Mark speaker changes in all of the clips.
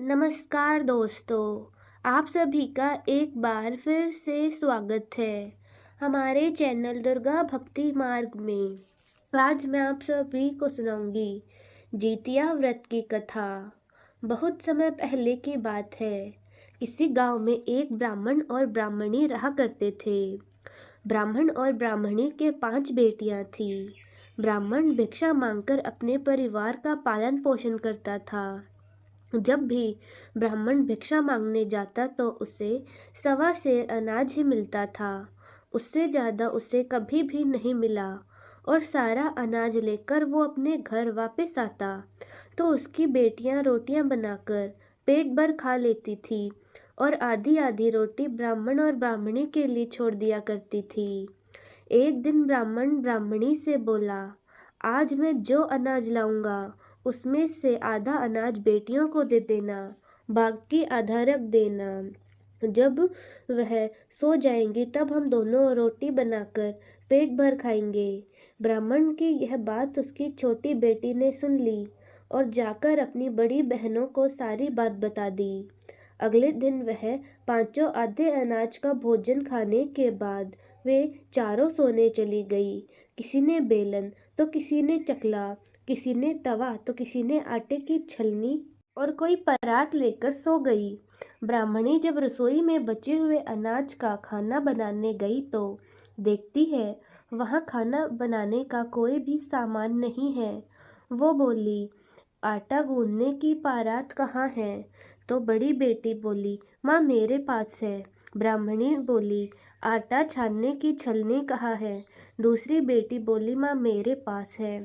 Speaker 1: नमस्कार दोस्तों, आप सभी का एक बार फिर से स्वागत है हमारे चैनल दुर्गा भक्ति मार्ग में। आज मैं आप सभी को सुनाऊंगी जितिया व्रत की कथा। बहुत समय पहले की बात है। किसी गांव में एक ब्राह्मण और ब्राह्मणी रहा करते थे। ब्राह्मण और ब्राह्मणी के 5 बेटियां थीं। ब्राह्मण भिक्षा मांगकर अपने परिवार का पालन पोषण करता था। जब भी ब्राह्मण भिक्षा मांगने जाता तो उसे 1.25 सेर अनाज ही मिलता था। उससे ज़्यादा उसे कभी भी नहीं मिला और सारा अनाज लेकर वो अपने घर वापस आता तो उसकी बेटियां रोटियां बनाकर पेट भर खा लेती थी और आधी आधी रोटी ब्राह्मण और ब्राह्मणी के लिए छोड़ दिया करती थी। एक दिन ब्राह्मण ब्राह्मणी से बोला, आज मैं जो अनाज लाऊंगा उसमें से आधा अनाज बेटियों को दे देना, बाकी आधा रख देना। जब वह सो जाएंगी तब हम दोनों रोटी बनाकर पेट भर खाएंगे। ब्राह्मण की यह बात उसकी छोटी बेटी ने सुन ली और जाकर अपनी बड़ी बहनों को सारी बात बता दी। अगले दिन वह पांचों आधे अनाज का भोजन खाने के बाद वे चारों सोने चली गई। किसी ने बेलन तो किसी ने चकला, किसी ने तवा तो किसी ने आटे की छलनी और कोई परात लेकर सो गई। ब्राह्मणी जब रसोई में बचे हुए अनाज का खाना बनाने गई तो देखती है वहाँ खाना बनाने का कोई भी सामान नहीं है। वो बोली, आटा गूंदने की परात कहाँ है? तो बड़ी बेटी बोली, माँ मेरे पास है। ब्राह्मणी बोली, आटा छानने की छलनी कहाँ है? दूसरी बेटी बोली, माँ मेरे पास है।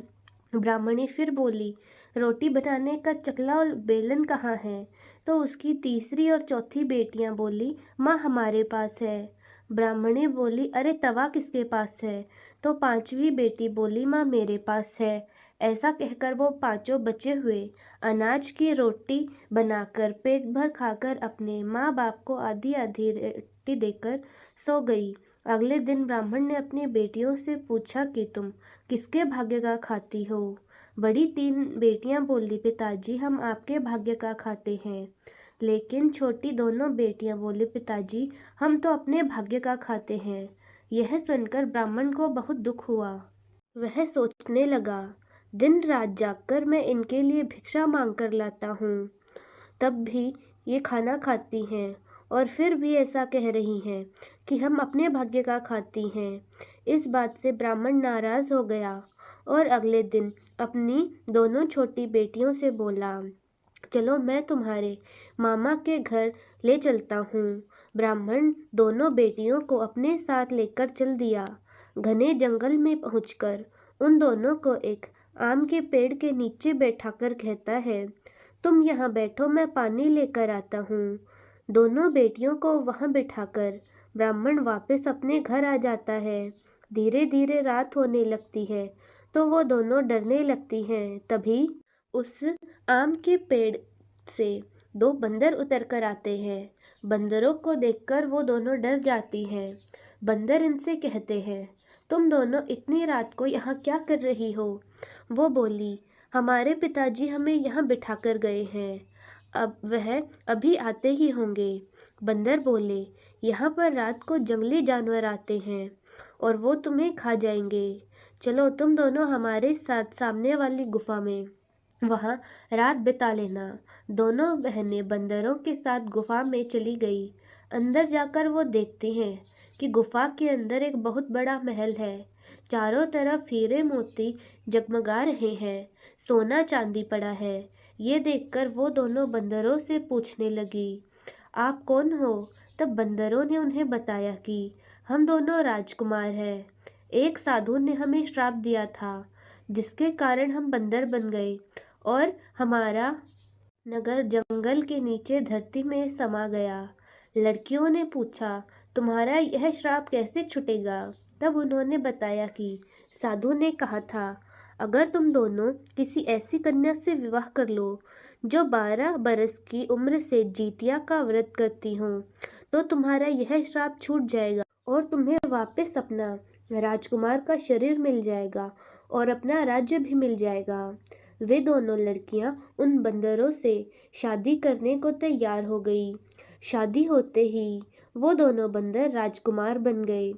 Speaker 1: ब्राह्मणी फिर बोली, रोटी बनाने का चकला और बेलन कहाँ है? तो उसकी तीसरी और चौथी बेटियां बोली, माँ हमारे पास है। ब्राह्मणी बोली, अरे तवा किसके पास है? तो पांचवी बेटी बोली, माँ मेरे पास है। ऐसा कहकर वो पांचों बचे हुए अनाज की रोटी बनाकर पेट भर खाकर अपने माँ बाप को आधी आधी रोटी देकर सो गई। अगले दिन ब्राह्मण ने अपनी बेटियों से पूछा कि तुम किसके भाग्य का खाती हो? बड़ी 3 बेटियां बोली, पिताजी हम आपके भाग्य का खाते हैं। लेकिन छोटी दोनों बेटियां बोली, पिताजी हम तो अपने भाग्य का खाते हैं। यह सुनकर ब्राह्मण को बहुत दुख हुआ। वह सोचने लगा, दिन रात जागकर मैं इनके लिए भिक्षा मांग कर लाता हूँ, तब भी ये खाना खाती हैं और फिर भी ऐसा कह रही हैं कि हम अपने भाग्य का खाती हैं। इस बात से ब्राह्मण नाराज हो गया और अगले दिन अपनी दोनों छोटी बेटियों से बोला, चलो मैं तुम्हारे मामा के घर ले चलता हूँ। ब्राह्मण दोनों बेटियों को अपने साथ लेकर चल दिया। घने जंगल में पहुंचकर उन दोनों को एक आम के पेड़ के नीचे बैठाकर कहता है, तुम यहाँ बैठो मैं पानी लेकर आता हूँ। दोनों बेटियों को वहाँ बिठाकर ब्राह्मण वापस अपने घर आ जाता है। धीरे धीरे रात होने लगती है तो वो दोनों डरने लगती हैं। तभी उस आम के पेड़ से 2 बंदर उतर कर आते हैं। बंदरों को देखकर वो दोनों डर जाती हैं। बंदर इनसे कहते हैं, तुम दोनों इतनी रात को यहाँ क्या कर रही हो? वो बोली, हमारे पिताजी हमें यहाँ बिठा कर गए हैं, अब वह अभी आते ही होंगे। बंदर बोले, यहाँ पर रात को जंगली जानवर आते हैं और वो तुम्हें खा जाएंगे। चलो तुम दोनों हमारे साथ सामने वाली गुफा में वहाँ रात बिता लेना। दोनों बहनें बंदरों के साथ गुफा में चली गई। अंदर जाकर वो देखती हैं कि गुफा के अंदर एक बहुत बड़ा महल है। चारों तरफ हीरे मोती जगमगा रहे हैं, सोना चांदी पड़ा है। ये देखकर वो दोनों बंदरों से पूछने लगी, आप कौन हो? तब बंदरों ने उन्हें बताया कि हम दोनों राजकुमार हैं। एक साधु ने हमें श्राप दिया था जिसके कारण हम बंदर बन गए और हमारा नगर जंगल के नीचे धरती में समा गया। लड़कियों ने पूछा, तुम्हारा यह श्राप कैसे छूटेगा? तब उन्होंने बताया कि साधु ने कहा था, अगर तुम दोनों किसी ऐसी कन्या से विवाह कर लो जो 12 बरस की उम्र से जितिया का व्रत करती हो तो तुम्हारा यह श्राप छूट जाएगा और तुम्हें वापस अपना राजकुमार का शरीर मिल जाएगा और अपना राज्य भी मिल जाएगा। वे दोनों लड़कियां उन बंदरों से शादी करने को तैयार हो गई। शादी होते ही वो दोनों बंदर राजकुमार बन गए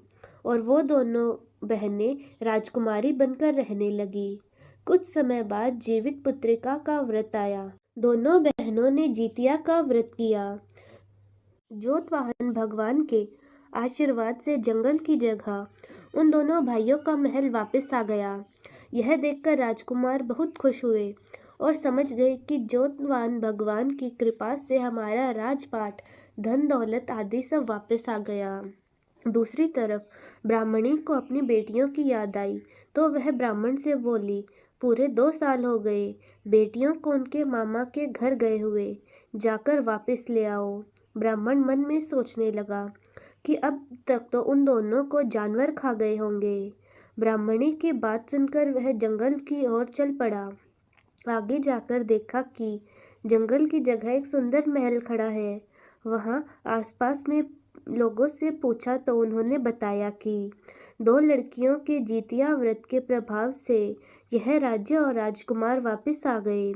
Speaker 1: और वो दोनों बहनें राजकुमारी बनकर रहने लगी। कुछ समय बाद जीवित पुत्रिका का व्रत आया। दोनों बहनों ने जितिया का व्रत किया। जोतवाहन भगवान के आशीर्वाद से जंगल की जगह उन दोनों भाइयों का महल वापस आ गया। यह देखकर राजकुमार बहुत खुश हुए और समझ गए कि जोतवाहन भगवान की कृपा से हमारा राजपाट, धन दौलत आदि सब वापस आ गया। दूसरी तरफ ब्राह्मणी को अपनी बेटियों की याद आई तो वह ब्राह्मण से बोली, पूरे 2 साल हो गए बेटियों को उनके मामा के घर गए हुए, जाकर वापस ले आओ। ब्राह्मण मन में सोचने लगा कि अब तक तो उन दोनों को जानवर खा गए होंगे। ब्राह्मणी की बात सुनकर वह जंगल की ओर चल पड़ा। आगे जाकर देखा कि जंगल की जगह एक सुंदर महल खड़ा है। वहाँ आसपास में लोगों से पूछा तो उन्होंने बताया कि 2 लड़कियों के जितिया व्रत के प्रभाव से यह राज्य और राजकुमार वापस आ गए।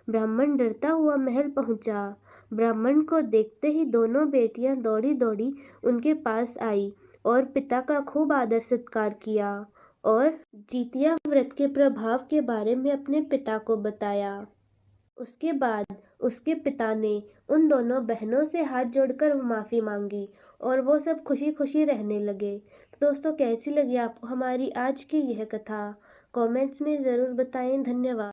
Speaker 1: ब्राह्मण डरता हुआ महल पहुंचा। ब्राह्मण को देखते ही दोनों बेटियां दौड़ी दौड़ी उनके पास आई और पिता का खूब आदर सत्कार किया और जितिया व्रत के प्रभाव के बारे में अपने पिता को बताया। उसके बाद उसके पिता ने उन दोनों बहनों से हाथ जोड़कर माफ़ी मांगी और वो सब खुशी खुशी रहने लगे। तो दोस्तों, कैसी लगी आपको हमारी आज की यह कथा? कमेंट्स में ज़रूर बताएं। धन्यवाद।